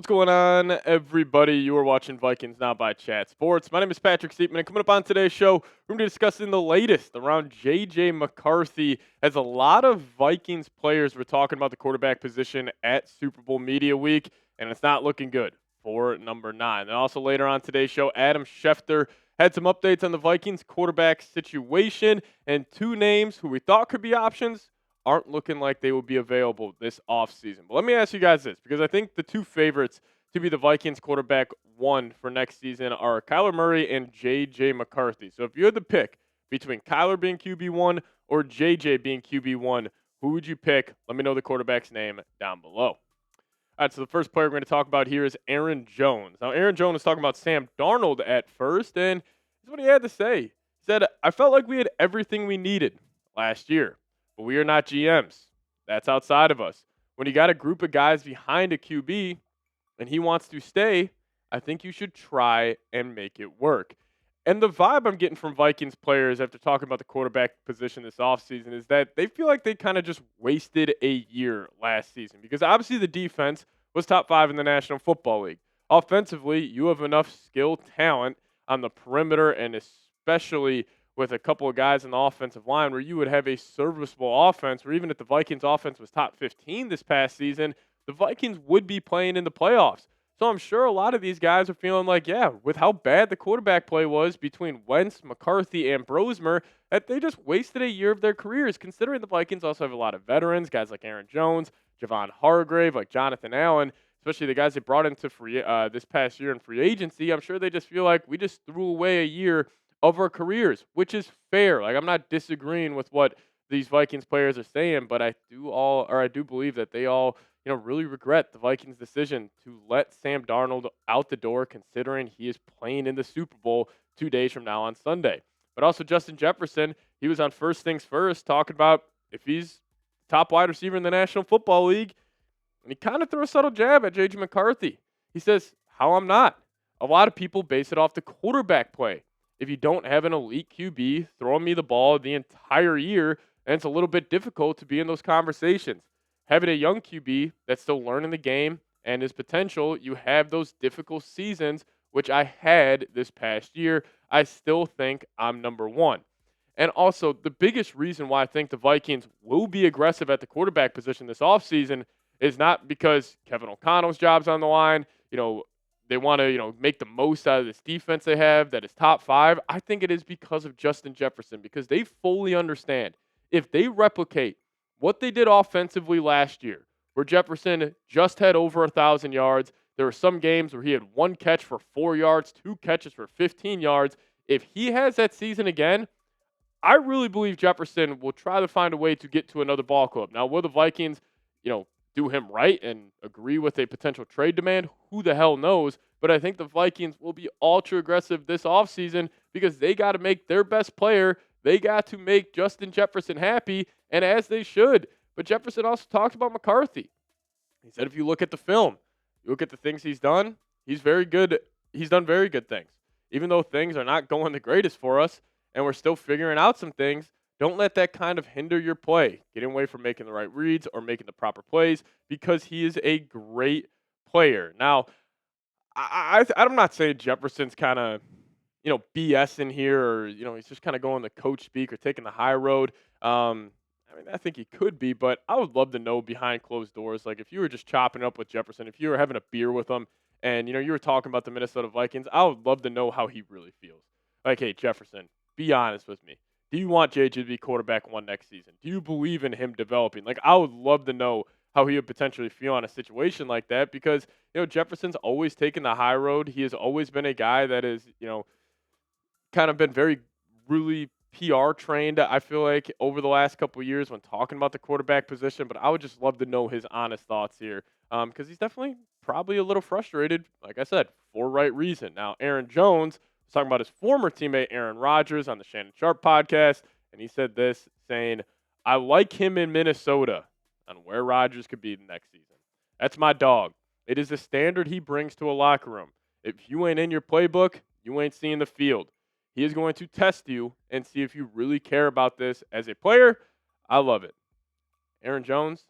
What's going on, everybody? You are watching Vikings Now by Chat Sports. My name is Patrick Siepman, and coming up on today's show, we're going to be discussing the latest around J.J. McCarthy, as a lot of Vikings players were talking about the quarterback position at Super Bowl Media Week, and it's not looking good for number 9. And also later on today's show, Adam Schefter had some updates on the Vikings quarterback situation, and two names who we thought could be options aren't looking like they will be available this offseason. But let me ask you guys this, because I think the two favorites to be the Vikings quarterback one for next season are Kyler Murray and J.J. McCarthy. So if you had to pick between Kyler being QB1 or J.J. being QB1, who would you pick? Let me know the quarterback's name down below. All right, so the first player we're going to talk about here is Aaron Jones. Now, Aaron Jones was talking about Sam Darnold at first, and this is what he had to say. He said, "I felt like we had everything we needed last year. But we are not GMs. That's outside of us. When you got a group of guys behind a QB and he wants to stay, I think you should try and make it work." And the vibe I'm getting from Vikings players after talking about the quarterback position this offseason is that they feel like they kind of just wasted a year last season, because obviously the defense was top 5 in the National Football League. Offensively, you have enough skill, talent on the perimeter, and especially with a couple of guys in the offensive line where you would have a serviceable offense, or even if the Vikings offense was top 15 this past season, the Vikings would be playing in the playoffs. So I'm sure a lot of these guys are feeling like, yeah, with how bad the quarterback play was between Wentz, McCarthy, and Brosmer, that they just wasted a year of their careers, considering the Vikings also have a lot of veterans, guys like Aaron Jones, Javon Hargrave, like Jonathan Allen, especially the guys they brought into this past year in free agency. I'm sure they just feel like we just threw away a year of our careers, which is fair. Like, I'm not disagreeing with what these Vikings players are saying, but I do believe that they all, really regret the Vikings' decision to let Sam Darnold out the door, considering he is playing in the Super Bowl 2 days from now on Sunday. But also Justin Jefferson, he was on First Things First talking about if he's top wide receiver in the National Football League, and he kind of threw a subtle jab at J.J. McCarthy. He says, "How I'm not. A lot of people base it off the quarterback play. If you don't have an elite QB throwing me the ball the entire year, then it's a little bit difficult to be in those conversations. Having a young QB that's still learning the game and his potential, you have those difficult seasons, which I had this past year. I still think I'm number one." And also, the biggest reason why I think the Vikings will be aggressive at the quarterback position this offseason is not because Kevin O'Connell's job's on the line. They want to, make the most out of this defense they have that is top 5. I think it is because of Justin Jefferson, because they fully understand if they replicate what they did offensively last year, where Jefferson just had over 1,000 yards. There were some games where he had 1 catch for 4 yards, 2 catches for 15 yards. If he has that season again, I really believe Jefferson will try to find a way to get to another ball club. Now, will the Vikings, do him right and agree with a potential trade demand? Who the hell knows? But I think the Vikings will be ultra aggressive this offseason, because they got to make their best player. They got to make Justin Jefferson happy, and as they should. But Jefferson also talked about McCarthy. He said if you look at the film, you look at the things he's done, he's very good. He's done very good things. Even though things are not going the greatest for us and we're still figuring out some things, don't let that kind of hinder your play. Getting away from making the right reads or making the proper plays, because he is a great player. Now, I'm not saying Jefferson's kind of, BSing here, or, he's just kind of going the coach speak or taking the high road. I think he could be, but I would love to know behind closed doors. Like, if you were just chopping it up with Jefferson, if you were having a beer with him and, you were talking about the Minnesota Vikings, I would love to know how he really feels. Like, hey, Jefferson, be honest with me. Do you want JJ to be quarterback 1 next season? Do you believe in him developing? Like, I would love to know how he would potentially feel on a situation like that, because, Jefferson's always taken the high road. He has always been a guy that is, kind of been very, really PR trained, I feel like, over the last couple of years when talking about the quarterback position. But I would just love to know his honest thoughts here, because he's definitely probably a little frustrated, like I said, for right reason. Now, Aaron Jones was talking about his former teammate Aaron Rodgers on the Shannon Sharp podcast, and he said this, saying, "I like him in Minnesota," on where Rodgers could be next season. "That's my dog. It is the standard he brings to a locker room. If you ain't in your playbook, you ain't seeing the field. He is going to test you and see if you really care about this as a player." I love it. Aaron Jones,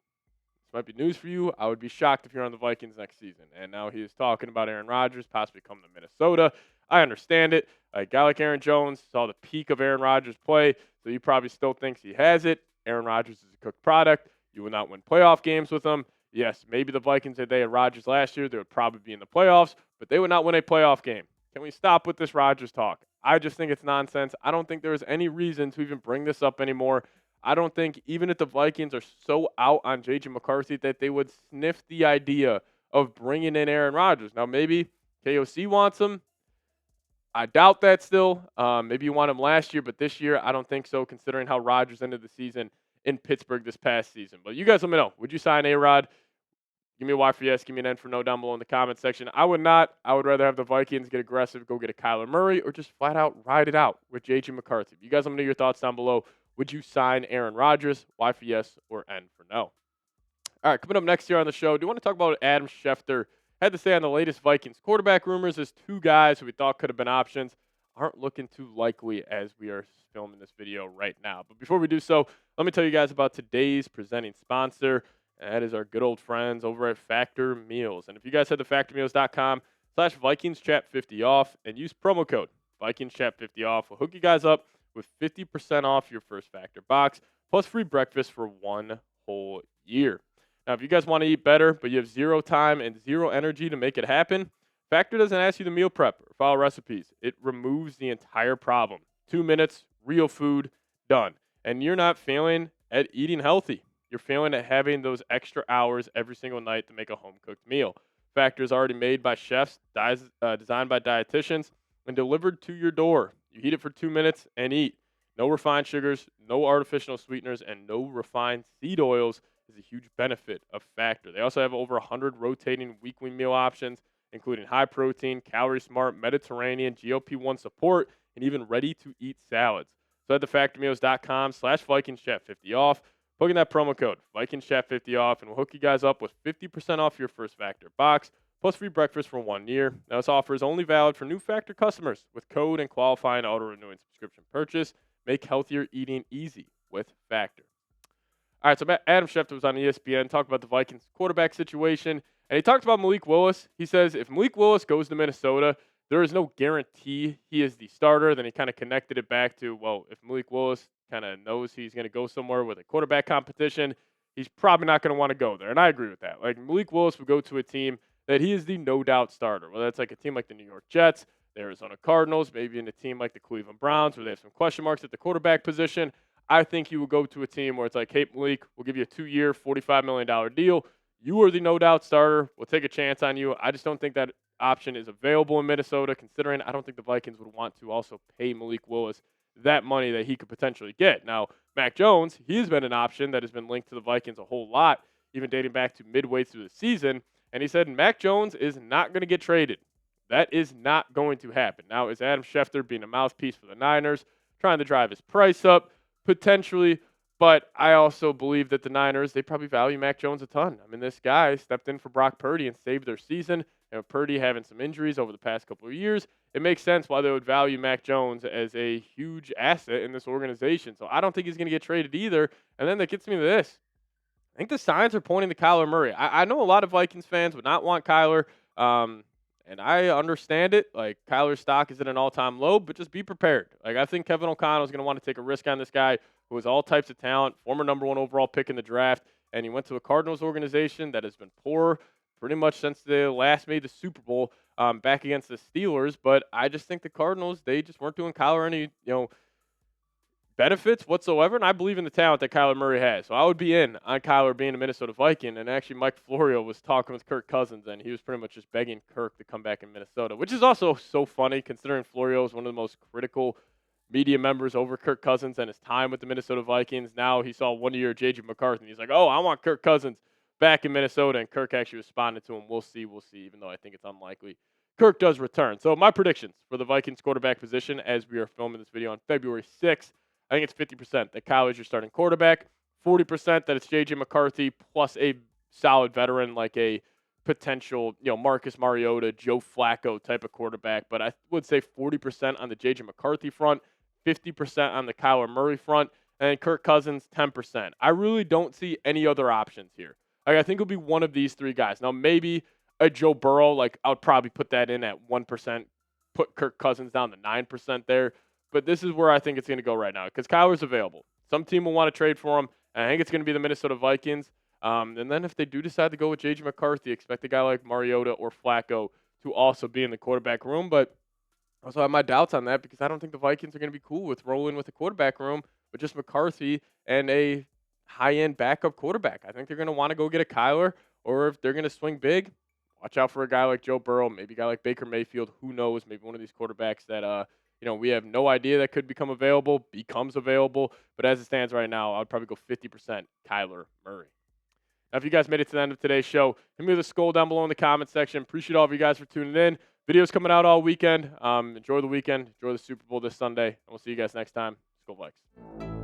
This might be news for you. I would be shocked if you're on the Vikings next season. And now he is talking about Aaron Rodgers possibly coming to Minnesota. I understand it. A guy like Aaron Jones saw the peak of Aaron Rodgers' play, so he probably still thinks he has it. Aaron Rodgers is a cooked product. You will not win playoff games with him. Yes, maybe the Vikings, if they had Rodgers last year, they would probably be in the playoffs, but they would not win a playoff game. Can we stop with this Rodgers talk? I just think it's nonsense. I don't think there is any reason to even bring this up anymore. I don't think even if the Vikings are so out on J.J. McCarthy that they would sniff the idea of bringing in Aaron Rodgers. Now, maybe KOC wants him. I doubt that still. Maybe you want him last year, but this year I don't think so, considering how Rodgers ended the season in Pittsburgh this past season. But you guys let me know. Would you sign A-Rod? Give me a Y for yes. Give me an N for no down below in the comment section. I would not. I would rather have the Vikings get aggressive, go get a Kyler Murray, or just flat out ride it out with J.J. McCarthy. You guys let me know your thoughts down below. Would you sign Aaron Rodgers? Y for yes or N for no? All right, coming up next here on the show, do you want to talk about what Adam Schefter had to say on the latest Vikings quarterback rumors as two guys who we thought could have been options aren't looking too likely as we are filming this video right now. But before we do so, let me tell you guys about today's presenting sponsor. And that is our good old friends over at Factor Meals. And if you guys head to factormeals.com/VikingsChat50 off and use promo code VikingsChat50 off, we'll hook you guys up with 50% off your first Factor box, plus free breakfast for 1 whole year. Now, if you guys want to eat better, but you have zero time and zero energy to make it happen, Factor doesn't ask you to meal prep or follow recipes. It removes the entire problem. 2 minutes, real food, done. And you're not failing at eating healthy. You're failing at having those extra hours every single night to make a home-cooked meal. Factor is already made by chefs, designed by dietitians, and delivered to your door. You heat it for 2 minutes and eat. No refined sugars, no artificial sweeteners, and no refined seed oils is a huge benefit of Factor. They also have over 100 rotating weekly meal options, including high protein, calorie smart, Mediterranean, GLP-1 support, and even ready-to-eat salads. So head to factormeals.com/VikingsChat50 off. Plug in that promo code, VikingsChat50 off, and we'll hook you guys up with 50% off your first Factor box, plus free breakfast for 1 year. Now, this offer is only valid for new Factor customers with code and qualifying auto-renewing subscription purchase. Make healthier eating easy with Factor. All right, so Adam Schefter was on ESPN talking about the Vikings quarterback situation, and he talked about Malik Willis. He says if Malik Willis goes to Minnesota, there is no guarantee he is the starter. Then he kind of connected it back to, well, if Malik Willis kind of knows he's going to go somewhere with a quarterback competition, he's probably not going to want to go there. And I agree with that. Like, Malik Willis would go to a team that he is the no-doubt starter, whether that's like a team like the New York Jets, the Arizona Cardinals, maybe in a team like the Cleveland Browns where they have some question marks at the quarterback position. I think he would go to a team where it's like, hey, Malik, we'll give you a 2-year, $45 million deal. You are the no-doubt starter. We'll take a chance on you. I just don't think that option is available in Minnesota, considering I don't think the Vikings would want to also pay Malik Willis that money that he could potentially get. Now, Mac Jones, he's been an option that has been linked to the Vikings a whole lot, even dating back to midway through the season. And he said Mac Jones is not going to get traded. That is not going to happen. Now, is Adam Schefter being a mouthpiece for the Niners, trying to drive his price up? Potentially. But I also believe that the Niners, they probably value Mac Jones a ton. I mean, this guy stepped in for Brock Purdy and saved their season. And with Purdy having some injuries over the past couple of years, it makes sense why they would value Mac Jones as a huge asset in this organization. So I don't think he's going to get traded either. And then that gets me to this. I think the signs are pointing to Kyler Murray. I know a lot of Vikings fans would not want Kyler, and I understand it. Like, Kyler's stock is at an all-time low, but just be prepared. Like, I think Kevin O'Connell is going to want to take a risk on this guy who has all types of talent, former number 1 overall pick in the draft, and he went to a Cardinals organization that has been poor pretty much since they last made the Super Bowl back against the Steelers. But I just think the Cardinals, they just weren't doing Kyler any, benefits whatsoever, and I believe in the talent that Kyler Murray has. So I would be in on Kyler being a Minnesota Viking, and actually Mike Florio was talking with Kirk Cousins, and he was pretty much just begging Kirk to come back in Minnesota, which is also so funny considering Florio is one of the most critical media members over Kirk Cousins and his time with the Minnesota Vikings. Now he saw 1 year J.J. McCarthy, and he's like, oh, I want Kirk Cousins back in Minnesota, and Kirk actually responded to him. We'll see, even though I think it's unlikely Kirk does return. So my predictions for the Vikings quarterback position as we are filming this video on February 6th, I think it's 50% that Kyler is your starting quarterback, 40% that it's J.J. McCarthy plus a solid veteran like a potential, Marcus Mariota, Joe Flacco type of quarterback. But I would say 40% on the J.J. McCarthy front, 50% on the Kyler Murray front, and Kirk Cousins 10%. I really don't see any other options here. Like, I think it'll be one of these three guys. Now, maybe a Joe Burrow, like, I would probably put that in at 1%, put Kirk Cousins down to 9% there. But this is where I think it's going to go right now because Kyler's available. Some team will want to trade for him, and I think it's going to be the Minnesota Vikings. And then if they do decide to go with J.J. McCarthy, expect a guy like Mariota or Flacco to also be in the quarterback room. But I also have my doubts on that because I don't think the Vikings are going to be cool with rolling with the quarterback room, but just McCarthy and a high-end backup quarterback. I think they're going to want to go get a Kyler, or if they're going to swing big, watch out for a guy like Joe Burrow, maybe a guy like Baker Mayfield. Who knows? Maybe one of these quarterbacks that we have no idea that could become available, becomes available. But as it stands right now, I'd probably go 50% Kyler Murray. Now, if you guys made it to the end of today's show, hit me with a skull down below in the comment section. Appreciate all of you guys for tuning in. Videos coming out all weekend. Enjoy the weekend. Enjoy the Super Bowl this Sunday. And we'll see you guys next time. Let's go Vikes.